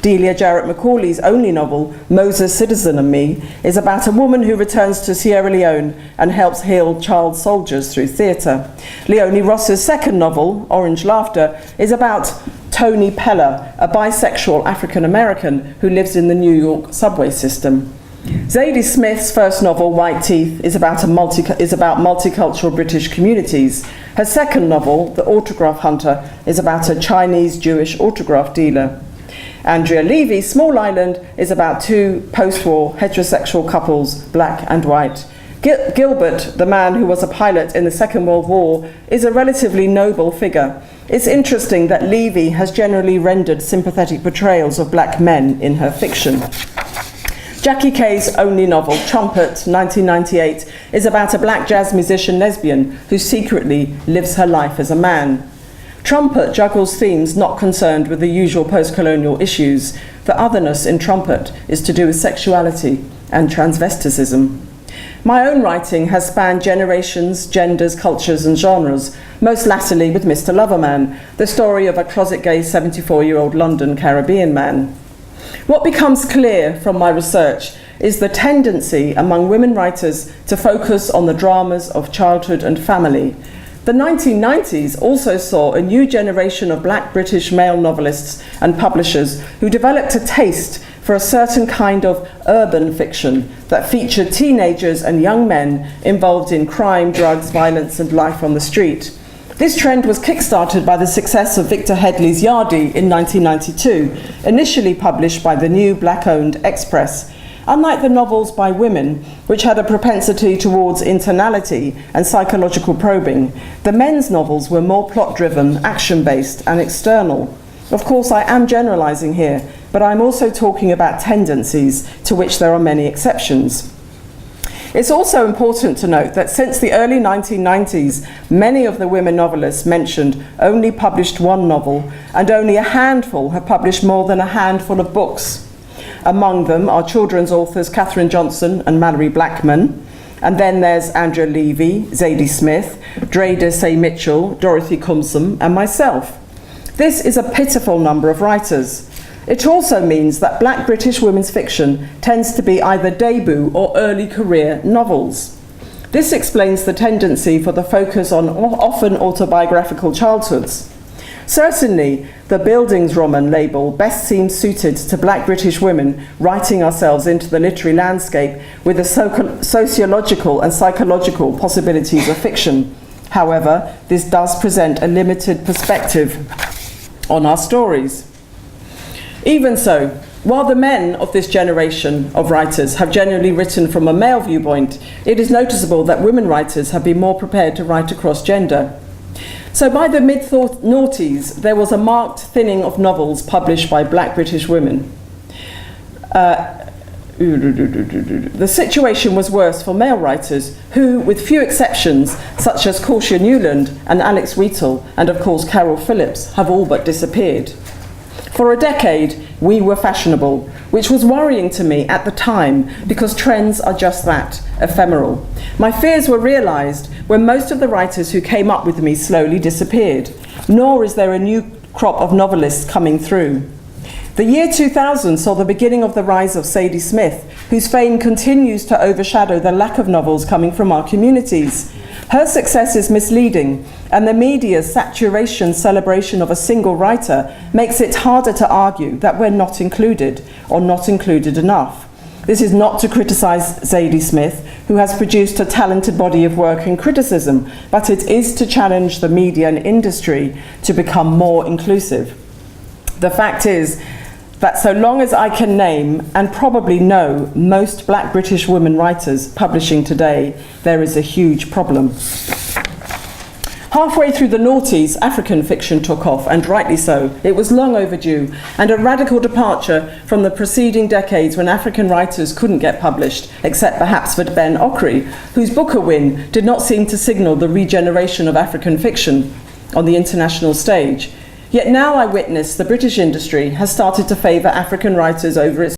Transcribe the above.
Delia Jarrett Macaulay's only novel, Moses, Citizen and Me, is about a woman who returns to Sierra Leone and helps heal child soldiers through theatre. Leonie Ross's second novel, Orange Laughter, is about Tony Peller, a bisexual African-American who lives in the New York subway system. Zadie Smith's first novel, White Teeth, is about multicultural British communities. Her second novel, The Autograph Hunter, is about a Chinese-Jewish autograph dealer. Andrea Levy's Small Island is about two post-war heterosexual couples, black and white. Gilbert, the man who was a pilot in the Second World War, is a relatively noble figure. It's interesting that Levy has generally rendered sympathetic portrayals of black men in her fiction. Jackie Kay's only novel, Trumpet, 1998, is about a black jazz musician lesbian who secretly lives her life as a man. Trumpet juggles themes not concerned with the usual post-colonial issues. The otherness in Trumpet is to do with sexuality and transvesticism. My own writing has spanned generations, genders, cultures and genres, most latterly with Mr. Loverman, the story of a closet-gay 74-year-old London Caribbean man. What becomes clear from my research is the tendency among women writers to focus on the dramas of childhood and family. The 1990s also saw a new generation of black British male novelists and publishers who developed a taste for a certain kind of urban fiction that featured teenagers and young men involved in crime, drugs, violence and life on the street. This trend was kick-started by the success of Victor Headley's Yardie in 1992, initially published by the new black-owned Express. Unlike the novels by women, which had a propensity towards internality and psychological probing, the men's novels were more plot-driven, action-based and external. Of course, I am generalizing here, but I'm also talking about tendencies to which there are many exceptions. It's also important to note that since the early 1990s, many of the women novelists mentioned only published one novel, and only a handful have published more than a handful of books. Among them are children's authors Katherine Johnson and Mallory Blackman, and then there's Andrea Levy, Zadie Smith, Dreda Say Mitchell, Dorothy Cumsum, and myself. This is a pitiful number of writers. It also means that black British women's fiction tends to be either debut or early career novels. This explains the tendency for the focus on often autobiographical childhoods. Certainly, the Bildungsroman label best seems suited to black British women writing ourselves into the literary landscape with the sociological and psychological possibilities of fiction. However, this does present a limited perspective on our stories. Even so, while the men of this generation of writers have generally written from a male viewpoint, it is noticeable that women writers have been more prepared to write across gender. So by the mid-noughties, there was a marked thinning of novels published by black British women. The situation was worse for male writers who, with few exceptions, such as Portia Newland and Alex Wheatle, and of course Carol Phillips, have all but disappeared. For a decade, we were fashionable, which was worrying to me at the time because trends are just that, ephemeral. My fears were realized when most of the writers who came up with me slowly disappeared, nor is there a new crop of novelists coming through. The year 2000 saw the beginning of the rise of Zadie Smith, whose fame continues to overshadow the lack of novels coming from our communities. Her success is misleading, and the media's saturation celebration of a single writer makes it harder to argue that we're not included, or not included enough. This is not to criticize Zadie Smith, who has produced a talented body of work in criticism, but it is to challenge the media and industry to become more inclusive. The fact is that so long as I can name, and probably know, most black British women writers publishing today, there is a huge problem. Halfway through the noughties, African fiction took off, and rightly so. It was long overdue, and a radical departure from the preceding decades when African writers couldn't get published, except perhaps for Ben Okri, whose Booker win did not seem to signal the regeneration of African fiction on the international stage. Yet now I witness the British industry has started to favour African writers over its